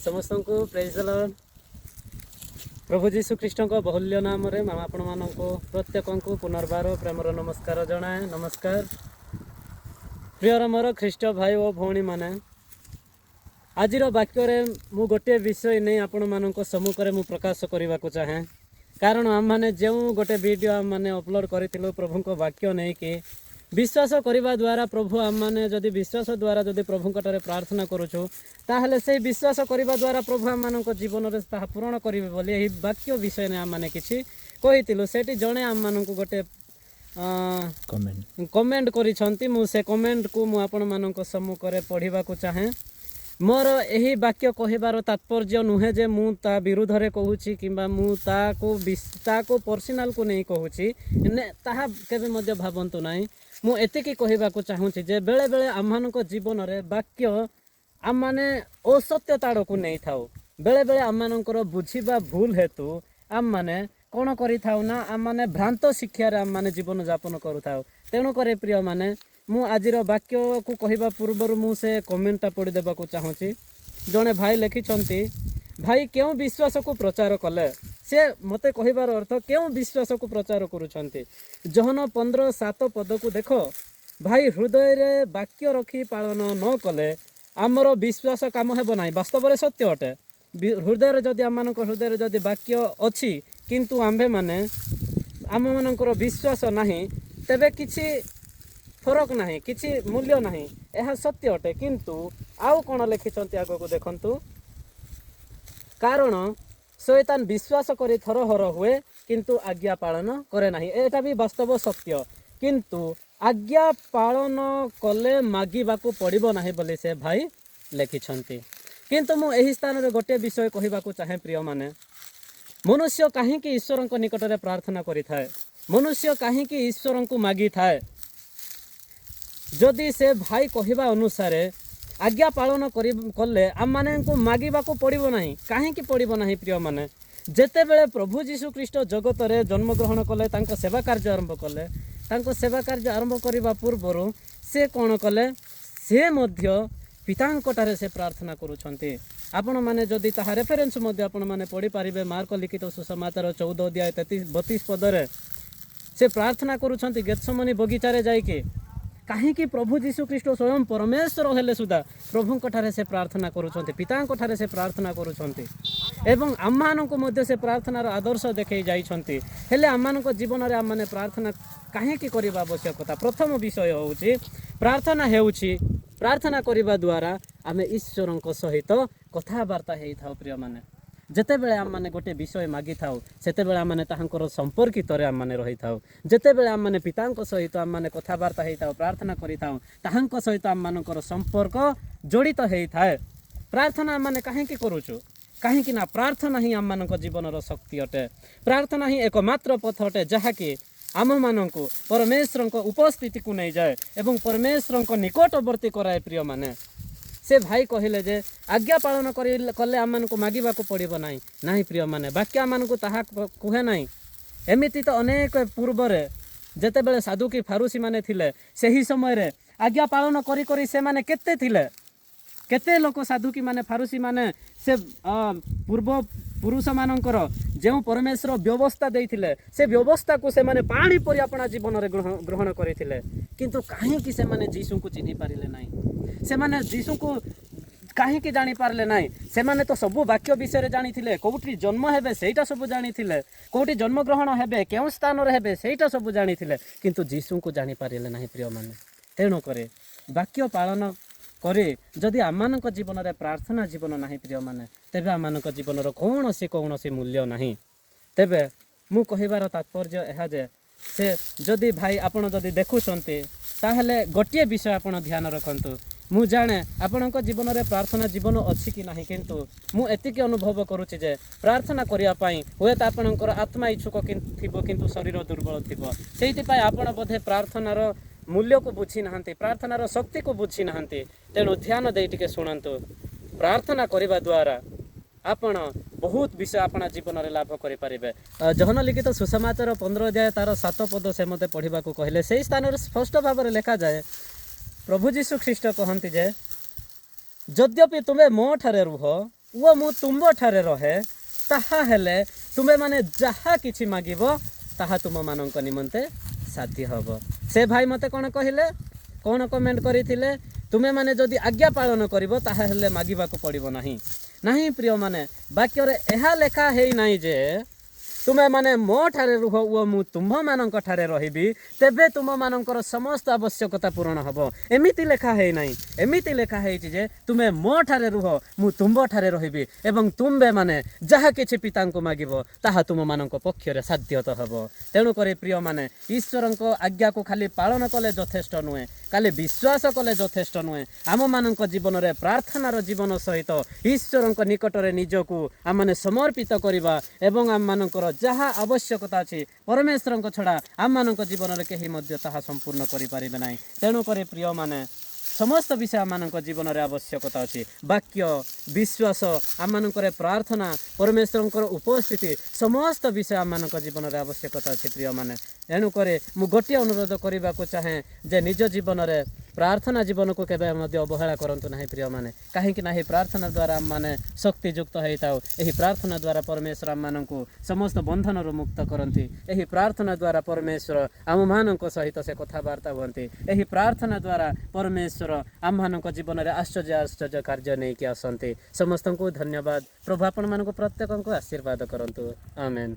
समस्त को praise the Lord. प्रभु जीशु ख्रीष्ट को बहुल्य नाम रे आपण मानक प्रत्येक को पुनर्बार प्रेमर नमस्कार जनाए। नमस्कार प्रियर मोर ख्रीष्ट भाई और भौणी माने, आज वाक्य मु गोटे विषय नहीं आपण मानक सम्मुखें मु प्रकाश करने को चाहे। कारण आम मैंने जो गोटे वीडियो आम मैंने अपलोड करूँ प्रभु को वाक्य नहीं कि विश्वास करने द्वारा प्रभु आम मैंने जदि विश्वास द्वारा जदि प्रभु प्रार्थना करुचु ताहले से विश्वास करने द्वारा प्रभु आम मान जीवन में पूरण करेंगे बोली यही वाक्य विषय ने आम मैंने किसी कही से जड़े आम मान गोटे कमेंट करिसेंती। मु से कमेंट को मु आपण मानक सम्मुखें पढ़ा चाहे। मोर यही वाक्य कहबार तात्पर्य नुहे जे मु ता विरुद्ध रे कहूची किंबा मु ताको पर्सनाल को नहीं कहूची ताहा केबे मध्य भावंतु नाही। मु एतिकी कहबाको चाहूची जे बेले बेले आम्हानक जीवन रे वाक्य आम माने असत्यता को नहीं थाउ। बेले बेले आम मानकर बुझिबा भूल हेतु आम माने कौन करि थाउ ना आम माने भ्रांत शिक्षा रे आम माने जीवन यापन करू थाउ। तेणु करे प्रिय माने मु आजिर वाक्य को कहवा पूर्वर मु से कमेंटा पढ़ी देबाको चाहूची। जड़े भाई लिखिछंती, भाई क्यों विश्वास को प्रचार कले से मते कहबार अर्थ क्यों विश्वास को प्रचार करुछंती। जहन 15:7 पद को देखो, भाई हृदय रे वाक्य रखी पालन न कले आमर विश्वास काम हेबो नाही। वास्तव रे सत्य अटे। हृदय रे जदि आम मानक हृदय रे जदि वाक्य अछि किंतु आम्भे माने आम मानकर विश्वास नाही तेबे किछि फरक नहीं, किसी मूल्य नहीं। यह सत्य अटे। किंतु आउ कौन लिखिं आग को देखु, कारण शैतान विश्वास करी थरहर हुए किंतु आज्ञा पालन करे नहीं। एटा भी वास्तव सत्य। किंतु आज्ञा पालन कले मागिबाकू पड़िबो नाही बोली से भाई लिखिं। किंतु मु एही स्थान रे गोटे विषय कहबाकू चाहे प्रिय माने, मनुष्य कहीं ईश्वर को निकट रे प्रार्थना करि थाए, मनुष्य कहीं ईश्वर को मागी थाए जदि से भाई कहवा अनुसार आज्ञा पालन कले आम माने को मागिबा को पड़िबो नाही। काहे कि पड़िबो नाही प्रिय माने, जेते बेले प्रभु जीशु ख्रीष्ट जगत रे जन्म ग्रहण कले, तांको सेवा कार्य आरंभ कले, तांको सेवा कार्य आरंभ करबा पूर्वर से कोन कले, से मध्य पितांकटारे से प्रार्थना करूछंती। आपण माने जदि ताहा रेफरेंस मध्य आपण माने पढ़ी पारिबे, मार्क लिखित सुसमाचार 14 अध्याय 32 पदरे से प्रार्थना करूछंती गेतसमनी बगीचा रे जाइके। कहीं प्रभु जीशु ख्रीष्ट स्वयं परमेश्वर हेले सुधा प्रभु ठारे से प्रार्थना करुछंती, पितांको ठारे से प्रार्थना करुछंती एवं आम मानक मध्य से प्रार्थनार आदर्श देखै जाइछंती। हेले आम मानक जीवन रे आम माने प्रार्थना कहीं करबा आवश्यकता। प्रथम विषय होउची प्रार्थना हेउची, प्रार्थना करबा द्वारा आमे ईश्वरଙ୍କ सहित कथाबार्ता हेइ थाउ। प्रिय माने जेते बेले आम माने गोटे विषय मागी थाउ सेते बेले आम माने ताहांकर संपर्कित रे आम माने रही थाउ। जेते बेले आम माने पितांक सहित आम माने कथाबार्ता हेइ थाउ, प्रार्थना करि थाउ, ताहांक सहित आम मानकर संपर्क जड़ित हेइ थाए। प्रार्थना आम माने काहे कि करूछु, काहे कि ना प्रार्थना ही आम मानक जीवनर शक्ति अटे। प्रार्थना ही एकमात्र पथ अटे जहा कि आम मानक परमेश्वर को उपस्थिति को नहीं जाए एवं परमेश्वर को निकटवर्ती कराए। प्रिय माने से भाई कहले जे आज्ञा पालन कले आम मानक मागिबा को पड़िबो नाही। नाही प्रिय माने वाक्य आम मानक ताहा कुहे नाही। एमिति तो अनेक पूर्वरे जेते बेले साधु की फारूसी माने थिले सही समय रे आज्ञा पालन करी करी से माने केते थिले, केते लोक साधु की माने फारूसी माने से पूर्व पुरुष मानकर जो परमेश्वर व्यवस्था देइथिले से व्यवस्था को से माने पानी परि अपना जीवन रे ग्रहण करिथिले। किंतु काहे कि से माने यीशु को चिन्हि पारिले नाही, से माने यीशु को काहे कि जानि पारले नाही। से माने तो सब वाक्य विषय रे जानिथिले, कोठी जन्म हेबे सेटा सब जानिथिले, कोठी जन्म ग्रहण हेबे केउ स्थान रे हेबे सेटा सब जानिथिले, किंतु यीशु को जानि पारिले नाही। प्रिय माने तेणु करे वाक्य पालन करे जदि आम जीवन में प्रार्थना जीवन ना प्रिय माने तेबे आम जीवन कौन सी मूल्य ना। तेबे मु कहबार तात्पर्य यह जे से जदि भाई आपण जदि देखुंटे ताहले गोटे विषय आपण ध्यान रखंतु। मु जाने आपण जीवन में प्रार्थना जीवन अच्छी कि ना, किंतु मु एतिक अनुभव करुच्ची जे प्रार्थना करने हुए तो आपणकर आत्मा इच्छुक थिबो किंतु शरीर दुर्बल थिबो। सेइथिपाई आपण बोधे प्रार्थनार मूल्य को बुझी नाहंती, प्रार्थनार शक्ति को बुझी नाहंती। तेणु ध्यान दे टिके शुणंतु। प्रार्थना करने द्वारा आपण बहुत विषय अपना जीवन में लाभ करें। जहन लिखित सुसमाचार 15 अध्याय तार 7 पद से मते पढ़ा कहले से स्थान स्पष्ट भाव में लिखा जाए, प्रभु जीशु ख्रीष्ट कहती जे यद्यपि तुम्हें मो ठारे रुह वो मु तुम ठारे रहे ताहा हेले तुमे माने जहा किछि मागिबो ताहा तुम मानक निमंते साध्य हब। से भाई मते कोन कहिले कोन कमेंट करिथिले तुमे माने जदि आज्ञा पालन करिवो ताहा हेले मागिबा को पड़िबो नाही। नहीं प्रिय माने वाक्य रे एहा लेखा हेई नाही जे तुमे माने मो ठारे रुह वो मु तुम मानक ठारे रहिबी तेबे तुम मानकर समस्त आवश्यकता पूर्ण हबो। एमिति लेखा है नाही। एमिति लेखा है जे तुमे मो ठारे रुह मु तुम ठारे रहिबी एवं तुम्बे माने जहा किछि पिता को मागिबो ताहा तुम मानक पक्ष रे साध्यत हबो। तेणु करी प्रिय माने ईश्वर को आज्ञा को खाली पालन कले यथेष्ट नुहे खाली विश्वास कले यथेष्ट नुहे आम मानक जीवन रे प्रार्थनार जीवन सहित ईश्वर निकट रे निजको आम माने समर्पित करिबा एवं आम मानकर जहा आवश्यकता अछि परमेश्वर छड़ा आम मानक जीवन रे केही मध्य ताहा संपूर्ण करि परिबे नाही। तेणु करी प्रिय माने समस्त विषय आम मानक जीवन रे आवश्यकता अछि। वाक्य विश्वास आम मानक प्रार्थना परमेश्वर उपस्थिति समस्त विषय आम मानक जीवन रे आवश्यकता अछि प्रिय माने। एणु करे मु गोटे अनुरोध करने को चाहे जे निज जीवन रे प्रार्थना जीवन को केबे मध्य अवहेला करंतु नाही प्रिय माने। कहीं ना प्रार्थना द्वारा आम माने शक्ति युक्त होइताउ। एही प्रार्थना द्वारा परमेश्वर आम मानकु समस्त बंधन रु मुक्त करंती। एही प्रार्थना द्वारा परमेश्वर आम मानक सहित से कथबार्ता हुअन्ति। एही प्रार्थना द्वारा परमेश्वर आम मानक जीवन रे आश्चर्य आश्चर्य कार्य नहीं कि आसंती। समस्त को धन्यवाद। प्रभु आपण मानक प्रत्येक को आशीर्वाद करंतु। आमेन।